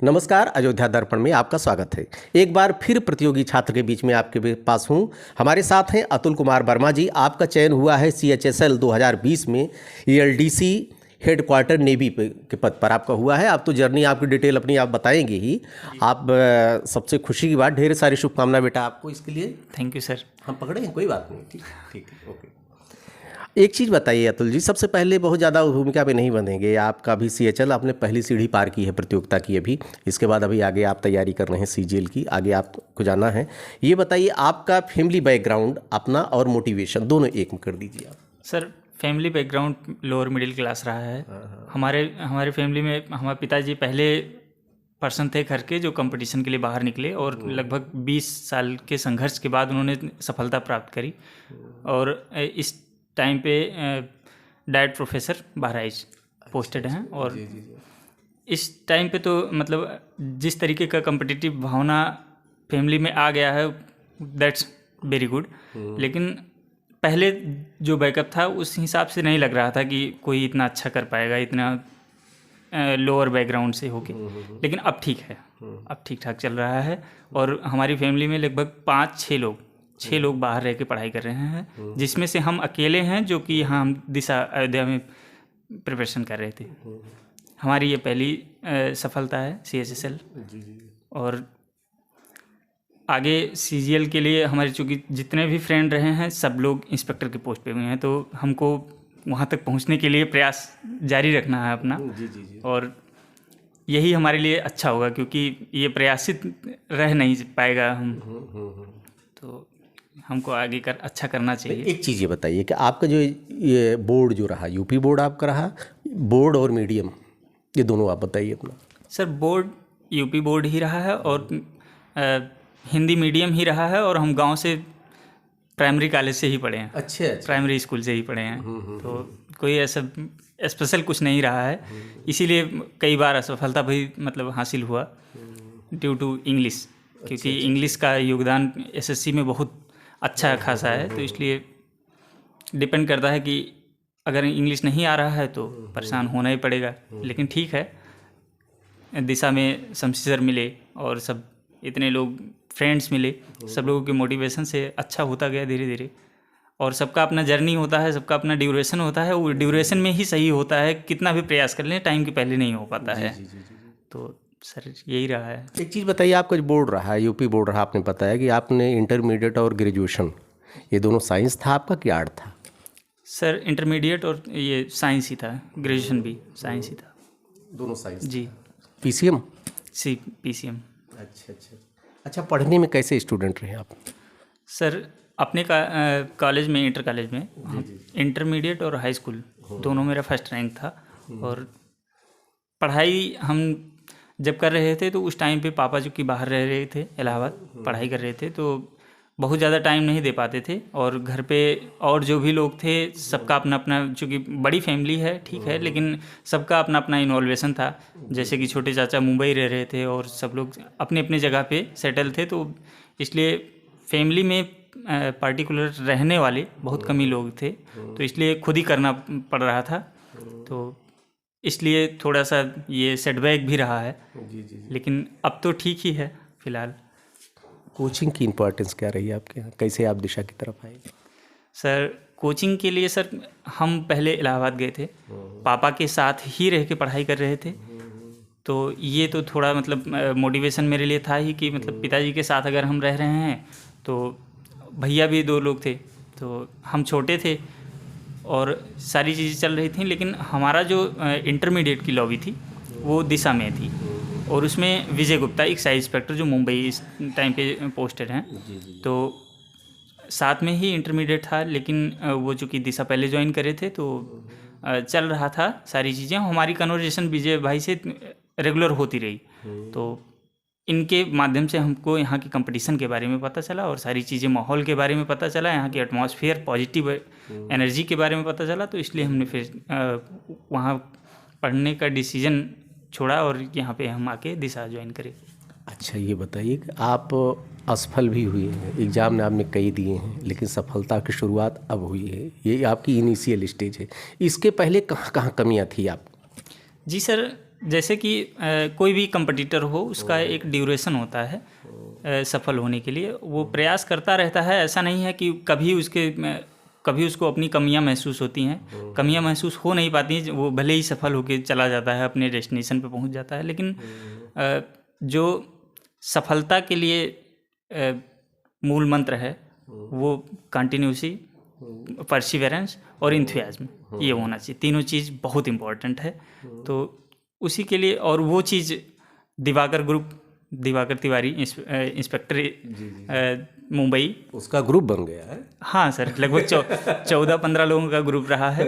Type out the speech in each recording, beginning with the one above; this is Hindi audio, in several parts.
नमस्कार, अयोध्या दर्पण में आपका स्वागत है। एक बार फिर प्रतियोगी छात्र के बीच में आपके पास हूँ। हमारे साथ हैं अतुल कुमार वर्मा जी। आपका चयन हुआ है CHSL 2020 में ELDC हेडक्वार्टर नेवी के पद पर आपका हुआ है। आप तो जर्नी आपकी डिटेल अपनी आप बताएंगे ही। आप सबसे खुशी की बात, ढेर सारी शुभकामनाएं बेटा आपको इसके लिए। Thank you sir. हम पकड़े हैं, कोई बात नहीं। ठीक ठीक ठीक, ओके। एक चीज़ बताइए अतुल जी, सबसे पहले बहुत ज़्यादा भूमिका पे नहीं बनेंगे। आपका भी CHL आपने पहली सीढ़ी पार की है प्रतियोगिता की अभी। इसके बाद अभी आगे आप तैयारी कर रहे हैं CGL की, आगे आपको जाना है। ये बताइए आपका फैमिली बैकग्राउंड अपना और मोटिवेशन दोनों एक में कर दीजिए आप। Sir family background lower middle class रहा है। हमारे फैमिली में हमारे पिताजी पहले पर्सन थे घर के जो कंपटीशन के लिए बाहर निकले और लगभग 20 साल के संघर्ष के बाद उन्होंने सफलता प्राप्त करी। और इस टाइम पे डायट प्रोफेसर बहराइच पोस्टेड हैं। और इस टाइम पे तो मतलब जिस तरीके का कम्पिटिटिव भावना फैमिली में आ गया है, दैट्स वेरी गुड। लेकिन पहले जो बैकअप था उस हिसाब से नहीं लग रहा था कि कोई इतना अच्छा कर पाएगा, इतना लोअर बैकग्राउंड से होके। लेकिन अब ठीक है, अब ठीक ठाक चल रहा है। और हमारी फैमिली में लगभग 5-6 लोग बाहर रह के पढ़ाई कर रहे हैं, जिसमें से हम अकेले हैं जो कि यहाँ हम दिशा अयोध्या में प्रिपरेशन कर रहे थे। हमारी ये पहली सफलता है CHSL। और आगे CGL के लिए हमारे चूँकि जितने भी फ्रेंड रहे हैं सब लोग इंस्पेक्टर के पोस्ट पे हुए हैं, तो हमको वहाँ तक पहुँचने के लिए प्रयास जारी रखना है अपना। और यही हमारे लिए अच्छा होगा, क्योंकि ये प्रयासित रह नहीं पाएगा हम, तो हमको आगे अच्छा करना चाहिए। एक चीज़ ये बताइए कि आपका जो ये बोर्ड जो रहा, यूपी बोर्ड आपका रहा, बोर्ड और मीडियम, ये दोनों आप बताइए अपना। सर बोर्ड यूपी बोर्ड ही रहा है और हिंदी मीडियम ही रहा है। और हम गांव से प्राइमरी कॉलेज से ही पढ़े हैं। अच्छा। प्राइमरी स्कूल से ही पढ़े हैं। तो कोई ऐसा स्पेशल कुछ नहीं रहा है, इसीलिए कई बार असफलता भी मतलब हासिल हुआ ड्यू टू इंग्लिश, क्योंकि इंग्लिश का योगदान SSC में बहुत अच्छा खासा है। तो इसलिए डिपेंड करता है कि अगर इंग्लिश नहीं आ रहा है तो परेशान होना ही पड़ेगा। लेकिन ठीक है, दिशा में शमशी सर मिले और सब इतने लोग फ्रेंड्स मिले, सब लोगों के मोटिवेशन से अच्छा होता गया धीरे धीरे। और सबका अपना जर्नी होता है, सबका अपना ड्यूरेशन होता है। वो ड्यूरेशन में ही सही होता है, कितना भी प्रयास कर लें टाइम के पहले नहीं हो पाता है। तो सर यही रहा है। एक चीज़ बताइए, आपका जो बोर्ड रहा, यूपी बोर्ड रहा, आपने बताया कि आपने इंटरमीडिएट और ग्रेजुएशन ये दोनों साइंस था आपका कि आर्ट था? सर इंटरमीडिएट और ये साइंस ही था, ग्रेजुएशन भी साइंस ही था। दोनों साइंस जी। PCM? PCM। अच्छा, पढ़ने में कैसे स्टूडेंट रहे आप? सर अपने कॉलेज में, इंटर कॉलेज में इंटरमीडिएट और हाई स्कूल दोनों मेरा फर्स्ट रैंक था। और पढ़ाई हम जब कर रहे थे तो उस टाइम पे पापा जो कि बाहर रह रहे थे, इलाहाबाद पढ़ाई कर रहे थे, तो बहुत ज़्यादा टाइम नहीं दे पाते थे। और घर पे और जो भी लोग थे सबका अपना अपना, चूँकि बड़ी फैमिली है ठीक है, लेकिन सबका अपना अपना इन्वॉल्वेशन था। जैसे कि छोटे चाचा मुंबई रह रहे थे और सब लोग अपने अपने जगह पे सेटल थे, तो इसलिए फैमिली में पार्टिकुलर रहने वाले बहुत कम ही लोग थे, तो इसलिए खुद ही करना पड़ रहा था। तो इसलिए थोड़ा सा ये सेटबैक भी रहा है। लेकिन अब तो ठीक ही है फिलहाल। कोचिंग की इम्पोर्टेंस क्या रही आपके यहाँ, कैसे आप दिशा की तरफ आए? सर कोचिंग के लिए सर हम पहले इलाहाबाद गए थे, पापा के साथ ही रह के पढ़ाई कर रहे थे। तो ये तो थोड़ा मतलब मोटिवेशन मेरे लिए था ही कि मतलब पिताजी के साथ अगर हम रह रहे हैं, तो भैया भी 2 लोग थे, तो हम छोटे थे और सारी चीज़ें चल रही थी। लेकिन हमारा जो इंटरमीडिएट की लॉबी थी वो दिशा में थी, और उसमें विजय गुप्ता एक साइज इंस्पेक्टर जो मुंबई इस टाइम पे पोस्टेड हैं, तो साथ में ही इंटरमीडिएट था। लेकिन वो चूँकि दिशा पहले ज्वाइन करे थे, तो चल रहा था सारी चीज़ें। हमारी कन्वर्जेशन विजय भाई से रेगुलर होती रही, तो इनके माध्यम से हमको यहाँ की कंपटीशन के बारे में पता चला और सारी चीज़ें, माहौल के बारे में पता चला, यहाँ की एटमॉस्फेयर, पॉजिटिव एनर्जी के बारे में पता चला। तो इसलिए हमने फिर वहाँ पढ़ने का डिसीजन छोड़ा और यहाँ पे हम आके दिशा ज्वाइन करें। अच्छा, ये बताइए कि आप असफल भी हुए हैं, एग्ज़ाम ने आपने कई दिए हैं, लेकिन सफलता की शुरुआत अब हुई है, ये आपकी इनिशियल स्टेज है। इसके पहले कहाँ कहाँ कमियाँ थी आप? जी सर, जैसे कि कोई भी कंपटीटर हो, उसका एक ड्यूरेशन होता है सफल होने के लिए। वो प्रयास करता रहता है, ऐसा नहीं है कि कभी उसको अपनी कमियां महसूस होती हैं, कमियां महसूस हो नहीं पाती हैं, वो भले ही सफल होकर चला जाता है, अपने डेस्टिनेशन पे पहुंच जाता है। लेकिन जो सफलता के लिए मूल मंत्र है वो कंटिन्यूसी, परसिवेरेंस और इंथुसियाज्म, ये होना चाहिए। तीनों चीज़ बहुत इम्पोर्टेंट है। तो उसी के लिए, और वो चीज़ दिवाकर तिवारी इंस्पेक्टर मुंबई, उसका ग्रुप बन गया है। हाँ सर, लगभग 14-15 लोगों का ग्रुप रहा है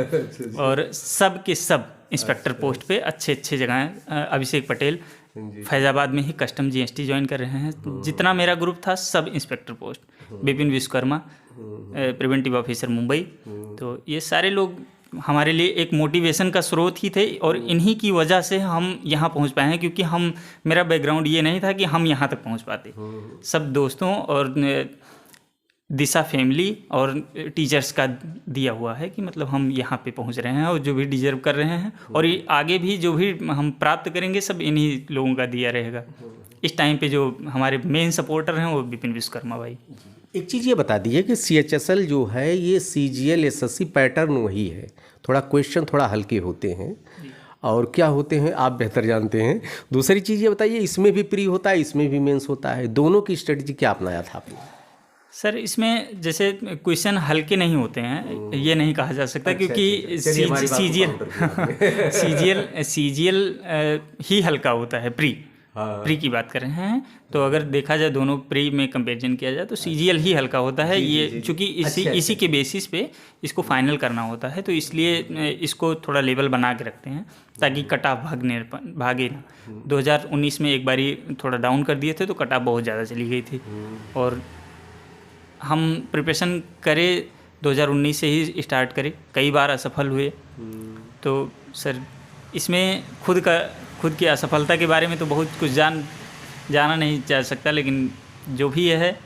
और सब के सब इंस्पेक्टर पोस्ट पे अच्छे जगह। अभिषेक पटेल फैज़ाबाद में ही कस्टम GST ज्वाइन कर रहे हैं। जितना मेरा ग्रुप था sub inspector post. Vipin Vishwakarma preventive officer Mumbai. तो ये सारे लोग हमारे लिए एक मोटिवेशन का स्रोत ही थे और इन्हीं की वजह से हम यहाँ पहुँच पाए हैं, क्योंकि मेरा बैकग्राउंड ये नहीं था कि हम यहाँ तक पहुँच पाते। सब दोस्तों और दिशा फैमिली और टीचर्स का दिया हुआ है कि मतलब हम यहाँ पे पहुँच रहे हैं और जो भी डिजर्व कर रहे हैं और ये आगे भी जो भी हम प्राप्त करेंगे सब इन्हीं लोगों का दिया रहेगा। इस टाइम पे जो हमारे मेन सपोर्टर हैं वो विपिन विश्वकर्मा भाई। एक चीज़ ये बता दीजिए कि CHSL जो है ये CGL SSC पैटर्न वही है, थोड़ा क्वेश्चन थोड़ा हल्के होते हैं और क्या होते हैं आप बेहतर जानते हैं। दूसरी चीज़ ये बताइए, इसमें भी प्री होता है, इसमें भी मेंस होता है, दोनों की स्ट्रेटजी क्या अपनाया था आपने? सर इसमें जैसे क्वेश्चन हल्के नहीं होते हैं ये नहीं कहा जा सकता, क्योंकि CGL ही हल्का होता है। प्री की बात कर रहे हैं तो अगर देखा जाए दोनों प्री में कंपैरिजन किया जाए तो CGL ही हल्का होता है। ये चूँकि इसी के बेसिस पे इसको फाइनल करना होता है, तो इसलिए इसको थोड़ा लेवल बना के रखते हैं ताकि कट ऑफ भागे ना। 2019 में एक बारी थोड़ा डाउन कर दिए थे तो कट ऑफ बहुत ज़्यादा चली गई थी और हम प्रिपरेशन करे 2019 से ही स्टार्ट करे, कई बार असफल हुए। तो सर इसमें खुद की असफलता के बारे में तो बहुत कुछ जाना नहीं जा सकता, लेकिन जो भी है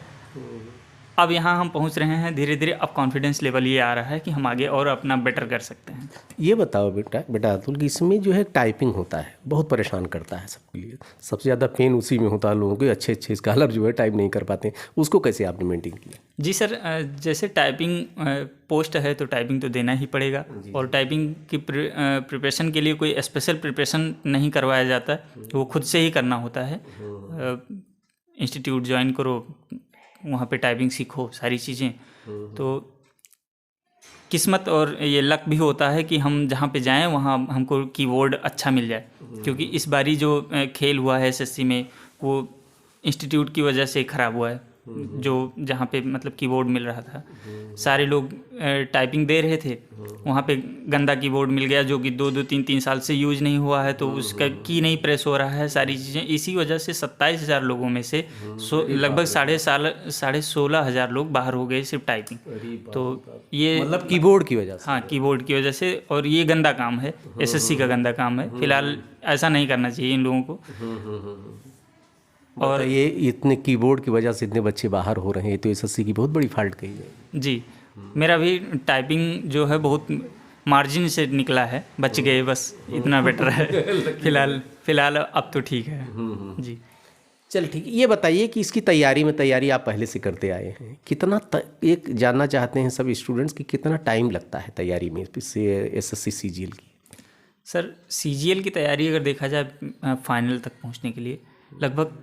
अब यहाँ हम पहुँच रहे हैं धीरे धीरे। अब कॉन्फिडेंस लेवल ये आ रहा है कि हम आगे और अपना बेटर कर सकते हैं। ये बताओ बेटा अतुल कि इसमें जो है टाइपिंग होता है, बहुत परेशान करता है सबके लिए, सबसे ज़्यादा पेन उसी में होता है लोगों को। अच्छे स्कॉलर जो है टाइप नहीं कर पाते, उसको कैसे आपने मेंटेन किया? जी सर, जैसे टाइपिंग पोस्ट है तो टाइपिंग तो देना ही पड़ेगा और टाइपिंग की प्रिपरेशन के लिए कोई स्पेशल प्रिपरेशन नहीं करवाया जाता, वो खुद से ही करना होता है। इंस्टीट्यूट ज्वाइन करो, वहाँ पे टाइपिंग सीखो, सारी चीज़ें। तो किस्मत और ये लक भी होता है कि हम जहाँ पे जाएं वहाँ हमको कीबोर्ड अच्छा मिल जाए, क्योंकि इस बारी जो खेल हुआ है SSC में वो इंस्टीट्यूट की वजह से ख़राब हुआ है। जो जहाँ पे मतलब कीबोर्ड मिल रहा था, सारे लोग टाइपिंग दे रहे थे, वहाँ पे गंदा कीबोर्ड मिल गया जो कि 2-3 साल से यूज नहीं हुआ है, तो उसका की नहीं प्रेस हो रहा है, सारी चीज़ें। इसी वजह से 27,000 लोगों में से लगभग 16,500 लोग बाहर हो गए सिर्फ टाइपिंग। तो ये मतलब कीबोर्ड की वजह से? हाँ, कीबोर्ड की वजह से। और ये गंदा काम है, SSC का गंदा काम है। फिलहाल ऐसा नहीं करना चाहिए इन लोगों को। और ये इतने कीबोर्ड की वजह से इतने बच्चे बाहर हो रहे हैं, तो SSC की बहुत बड़ी फॉल्ट कही है। जी, मेरा भी टाइपिंग जो है बहुत मार्जिन से निकला है, बच गए बस, इतना बेटर है फिलहाल अब तो ठीक है जी। चल ठीक है, ये बताइए कि इसकी तैयारी आप पहले से करते आए हैं, कितना एक जानना चाहते हैं सब स्टूडेंट्स कि कितना टाइम लगता है तैयारी में SSC CGL की? सर CGL की तैयारी अगर देखा जाए फाइनल तक पहुंचने के लिए लगभग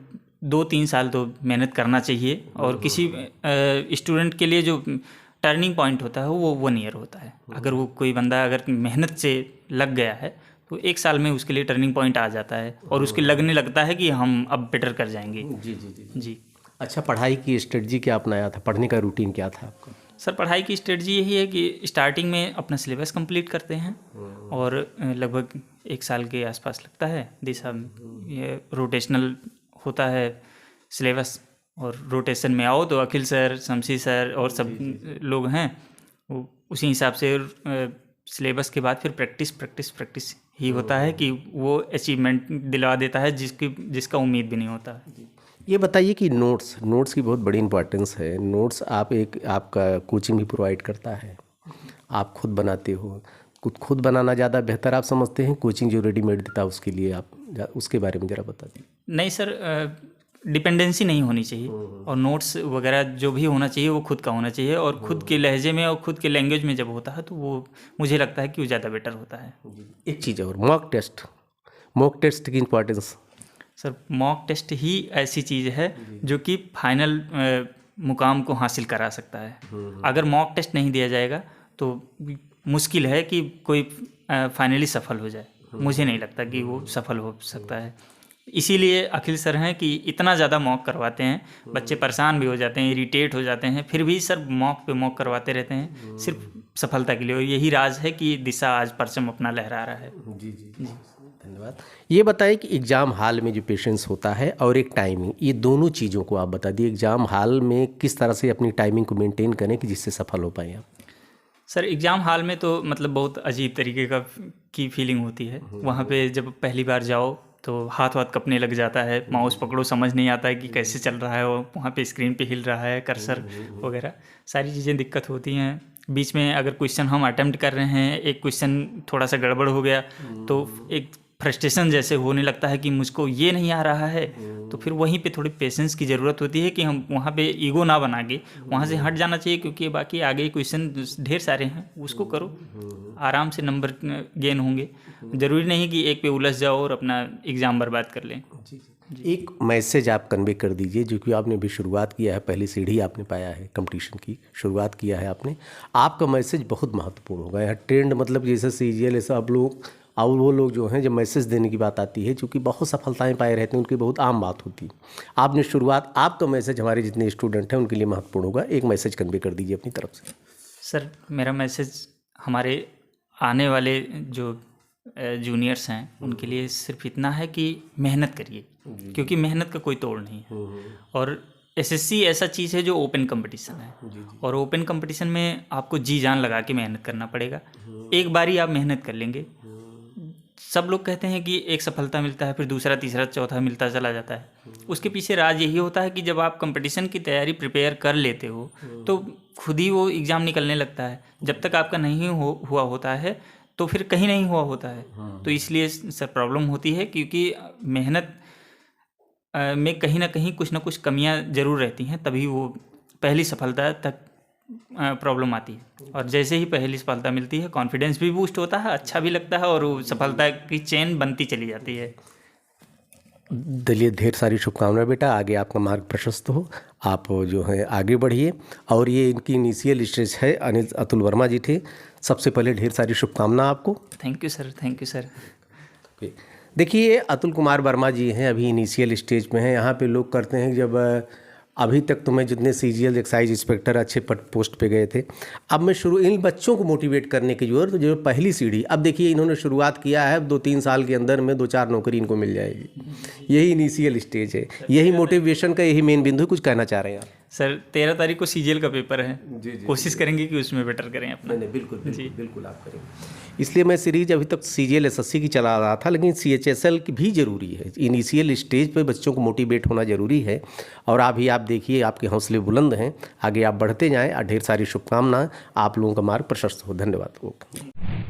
2-3 साल तो मेहनत करना चाहिए। और किसी स्टूडेंट के लिए जो टर्निंग पॉइंट होता है वो 1 ईयर होता है। अगर वो कोई बंदा अगर मेहनत से लग गया है तो 1 साल में उसके लिए टर्निंग पॉइंट आ जाता है और उसके लगने लगता है कि हम अब बेटर कर जाएंगे। जी। अच्छा, पढ़ाई की स्ट्रेटजी क्या अपनाया था, पढ़ने का रूटीन क्या था आपका? सर पढ़ाई की स्ट्रेटजी यही है कि स्टार्टिंग में अपना सिलेबस कंप्लीट करते हैं और लगभग 1 साल के आसपास लगता है। दिशा ये रोटेशनल होता है सिलेबस, और रोटेशन में आओ तो अखिल सर, शमशी सर और सब लोग हैं, वो उसी हिसाब से सिलेबस के बाद फिर प्रैक्टिस ही होता है कि वो अचीवमेंट दिलवा देता है जिसका उम्मीद भी नहीं होता है। ये बताइए कि नोट्स की बहुत बड़ी इंपॉर्टेंस है। नोट्स आपका कोचिंग भी प्रोवाइड करता है, आप खुद बनाते हो, खुद बनाना ज़्यादा बेहतर आप समझते हैं, कोचिंग जो रेडीमेड देता है उसके लिए आप उसके बारे में ज़रा बता दीजिए। नहीं सर, डिपेंडेंसी नहीं होनी चाहिए और नोट्स वगैरह जो भी होना चाहिए वो खुद का होना चाहिए और खुद के लहजे में और खुद के लैंग्वेज में जब होता है तो वो मुझे लगता है कि वो ज़्यादा बेटर होता है। एक चीज़ और, मॉक टेस्ट की इम्पोर्टेंस। सर मॉक टेस्ट ही ऐसी चीज़ है जो कि फाइनल मुकाम को हासिल करा सकता है। अगर मॉक टेस्ट नहीं दिया जाएगा तो मुश्किल है कि कोई फाइनली सफल हो जाए। मुझे नहीं लगता कि वो सफल हो सकता है। इसीलिए अखिल सर हैं कि इतना ज़्यादा मॉक करवाते हैं, बच्चे परेशान भी हो जाते हैं, इरिटेट हो जाते हैं, फिर भी सर मॉक पे मॉक करवाते रहते हैं सिर्फ सफलता के लिए। और यही राज है कि दिशा आज परचम अपना लहरा रहा है। जी जी जी, धन्यवाद। ये बताएं कि एग्ज़ाम हॉल में जो पेशेंस होता है और एक टाइमिंग, ये दोनों चीज़ों को आप बता दिए। एग्ज़ाम हॉल में किस तरह से अपनी टाइमिंग को मेंटेन करें कि जिससे सफल हो पाएँ आप? सर एग्ज़ाम हॉल में तो मतलब बहुत अजीब तरीके की फीलिंग होती है। वहाँ पे जब पहली बार जाओ तो हाथ कँपने लग जाता है, माउस पकड़ो समझ नहीं आता है कि कैसे चल रहा है, वो वहाँ पे स्क्रीन पे हिल रहा है कर्सर वगैरह, सारी चीज़ें दिक्कत होती हैं। बीच में अगर क्वेश्चन हम अटेम्प्ट कर रहे हैं, एक क्वेश्चन थोड़ा सा गड़बड़ हो गया तो एक फ्रस्ट्रेशन जैसे होने लगता है कि मुझको ये नहीं आ रहा है। तो फिर वहीं पे थोड़ी पेशेंस की ज़रूरत होती है कि हम वहाँ पे ईगो ना बना के वहाँ से हट जाना चाहिए, क्योंकि बाकी आगे क्वेश्चन ढेर सारे हैं, उसको करो, आराम से नंबर गेन होंगे। ज़रूरी नहीं कि एक पे उलझ जाओ और अपना एग्ज़ाम बर्बाद कर लें। एक मैसेज आप कन्वे कर दीजिए, जो कि आपने भी शुरुआत किया है, पहली सीढ़ी आपने पाया है कंपटीशन की, शुरुआत किया है आपने। आपका मैसेज बहुत महत्वपूर्ण होगा। यहाँ ट्रेंड मतलब जैसे सीजीएल ऐसा आप लोग और वो लोग जो हैं, जब मैसेज देने की बात आती है, चूँकि बहुत सफलताएं पाए रहते हैं, उनकी बहुत आम बात होती है। आपने शुरुआत, आपका मैसेज हमारे जितने स्टूडेंट हैं उनके लिए महत्वपूर्ण होगा। एक मैसेज कन्वे कर दीजिए अपनी तरफ से। सर मेरा मैसेज हमारे आने वाले जो जूनियर्स हैं उनके लिए सिर्फ इतना है कि मेहनत करिए, क्योंकि मेहनत का कोई तोड़ नहीं है। और एसएससी ऐसा चीज़ है जो ओपन कंपटीशन है, और ओपन कंपटीशन में आपको जी जान लगा के मेहनत करना पड़ेगा। एक बारी आप मेहनत कर लेंगे, सब लोग कहते हैं कि एक सफलता मिलता है, फिर दूसरा तीसरा चौथा मिलता चला जाता है। उसके पीछे राज यही होता है कि जब आप कंपटीशन की तैयारी प्रिपेयर कर लेते हो तो खुद ही वो एग्ज़ाम निकलने लगता है। जब तक आपका नहीं हुआ होता है तो फिर कहीं नहीं हुआ होता है। तो इसलिए सर प्रॉब्लम होती है, क्योंकि मेहनत में कहीं ना कहीं कुछ ना कुछ कमियां ज़रूर रहती हैं, तभी वो पहली सफलता तक प्रॉब्लम आती है। और जैसे ही पहली सफलता मिलती है, कॉन्फिडेंस भी बूस्ट होता है, अच्छा भी लगता है, और वो सफलता की चेन बनती चली जाती है। दिलिए ढेर सारी शुभकामनाएं बेटा, आगे आपका मार्ग प्रशस्त हो, आप जो है आगे बढ़िए। और ये इनकी इनिशियल स्टेज है, अतुल वर्मा जी थे। सबसे पहले ढेर सारी शुभकामना आपको। Thank you sir, thank you sir. देखिए अतुल कुमार वर्मा जी हैं, अभी इनिशियल स्टेज में हैं। यहाँ पे लोग करते हैं जब अभी तक तो मैं जितने सीजीएल एक्साइज इंस्पेक्टर अच्छे पोस्ट पे गए थे, अब मैं इन बच्चों को मोटिवेट करने की जरूरत, जो पहली सीढ़ी, अब देखिए इन्होंने शुरुआत किया है, 2-3 साल के अंदर में 2-4 नौकरी इनको मिल जाएगी। यही इनिशियल स्टेज है, यही मोटिवेशन का यही मेन बिंदु। कुछ कहना चाह रहे हैं आप? सर 13 तारीख को सीजीएल का पेपर है, कोशिश करेंगे कि उसमें बेटर करें अपना। नहीं बिल्कुल जी, बिल्कुल आप करेंगे। इसलिए मैं सीरीज अभी तक सीजीएल एसएससी की चला रहा था, लेकिन सीएचएसएल की भी ज़रूरी है। इनिशियल स्टेज पे बच्चों को मोटिवेट होना ज़रूरी है। और अभी आप देखिए आपके हौसले बुलंद हैं, आगे आप बढ़ते जाएं। ढेर सारी शुभकामनाएं, आप लोगों का मार्ग प्रशस्त हो। धन्यवाद।